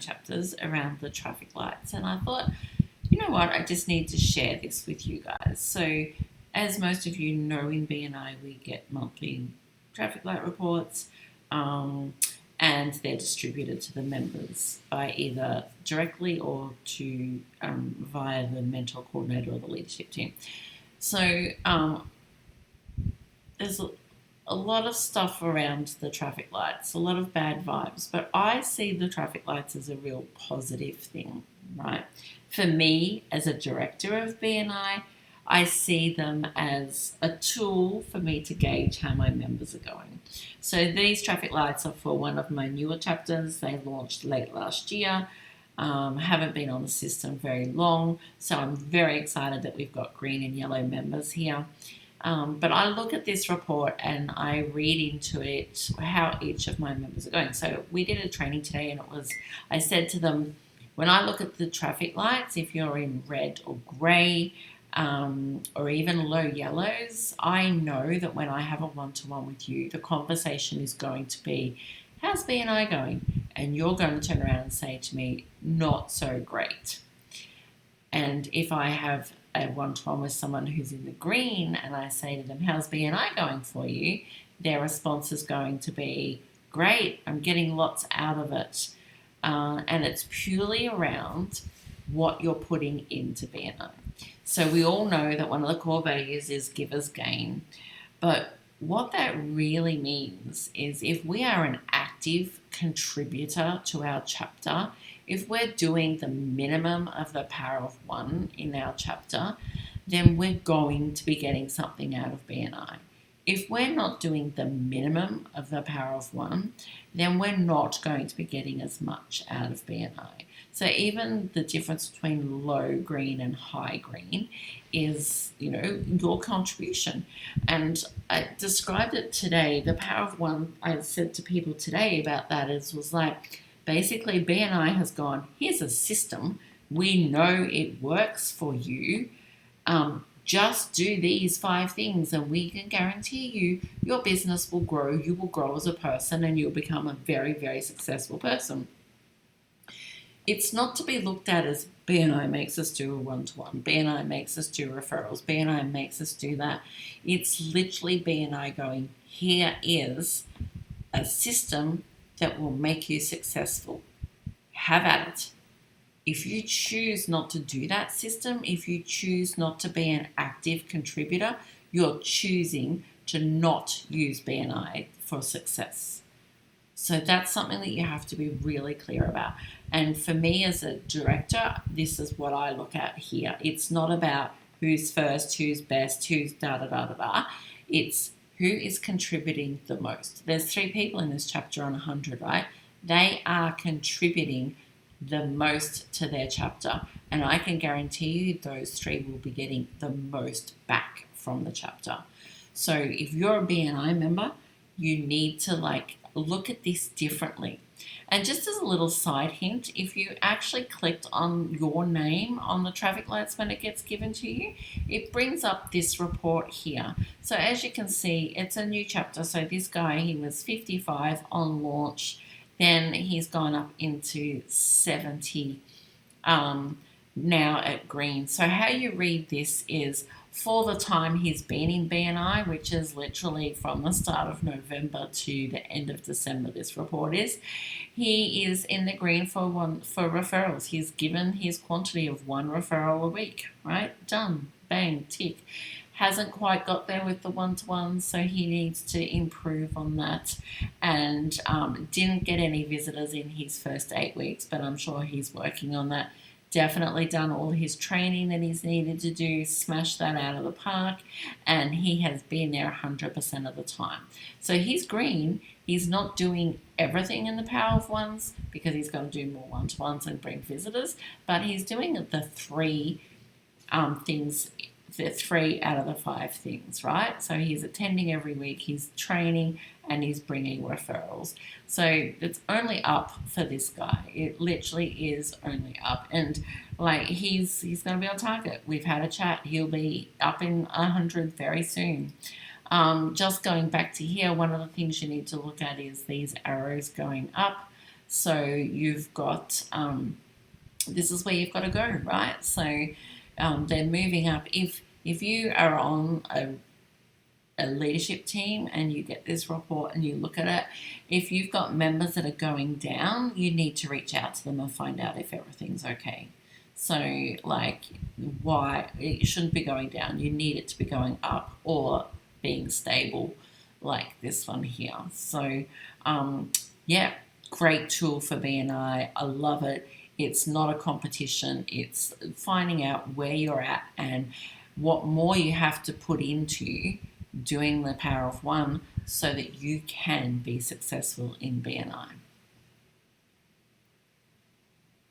chapters around the traffic lights, and I thought, you know what, I just need to share this with you guys. So, as most of you know, in BNI, we get monthly traffic light reports, and they're distributed to the members by either directly or to via the mentor coordinator or the leadership team. So, there's a lot of stuff around the traffic lights, a lot of bad vibes, but I see the traffic lights as a real positive thing, right? For me, as a director of BNI, I see them as a tool for me to gauge how my members are going. So these traffic lights are for one of my newer chapters. They launched late last year. Haven't been on the system very long, so I'm very excited that we've got green and yellow members here. But I look at this report and I read into it how each of my members are going. So we did a training today, and I said to them, when I look at the traffic lights, if you're in red or grey, or even low yellows, I know that when I have a one-to-one with you, the conversation is going to be, how's BNI going? And you're going to turn around and say to me, not so great. And if I have a one-to-one with someone who's in the green and I say to them, how's BNI going for you? Their response is going to be, great, I'm getting lots out of it. And it's purely around what you're putting into BNI. So we all know that one of the core values is givers gain. But what that really means is if we are an active contributor to our chapter, if we're doing the minimum of the power of one in our chapter, then we're going to be getting something out of BNI. If we're not doing the minimum of the power of one, then we're not going to be getting as much out of BNI. So even the difference between low green and high green is, your contribution. And I described it today. The power of one, I said to people today about that was like, basically BNI has gone, here's a system. We know it works for you. Just do these 5 things and we can guarantee you your business will grow, you will grow as a person, and you'll become a very, very successful person. It's not to be looked at as BNI makes us do a one-to-one, BNI makes us do referrals, BNI makes us do that. It's literally BNI going, here is a system that will make you successful. Have at it. If you choose not to do that system, if you choose not to be an active contributor, you're choosing to not use BNI for success. So that's something that you have to be really clear about. And for me as a director, this is what I look at here. It's not about who's first, who's best, who's da-da-da-da-da. It's who is contributing the most. There's 3 people in this chapter on 100, right? They are contributing the most to their chapter. And I can guarantee you those 3 will be getting the most back from the chapter. So if you're a BNI member, you need to look at this differently. And just as a little side hint, if you actually clicked on your name on the traffic lights when it gets given to you, it brings up this report here. So as you can see, it's a new chapter. So this guy, he was 55 on launch. Then he's gone up into 70 now at green. So how you read this is for the time he's been in BNI, which is literally from the start of November to the end of December, this report is, he is in the green for referrals. He's given his quantity of 1 referral a week, right? Done. Bang, tick. Hasn't quite got there with the one-to-ones, so he needs to improve on that. And didn't get any visitors in his first 8 weeks, but I'm sure he's working on that. Definitely done all his training that he's needed to do, smashed that out of the park, and he has been there 100% of the time. So he's green. He's not doing everything in the power of ones because he's got to do more one-to-ones and bring visitors, but he's doing the 3 things, the 3 out of the 5 things, right? So he's attending every week, he's training, and he's bringing referrals. So it's only up for this guy. It literally is only up. And he's going to be on target. We've had a chat. He'll be up in 100 very soon. Just going back to here, one of the things you need to look at is these arrows going up. So you've got this is where you've got to go, right? So they're moving up. If you are on a leadership team and you get this report and you look at it, if you've got members that are going down, you need to reach out to them and find out if everything's okay. So, like, why it shouldn't be going down, you need it to be going up or being stable, like this one here. So, yeah, great tool for BNI. I love it. It's not a competition, it's finding out where you're at and what more you have to put into doing the power of one so that you can be successful in BNI.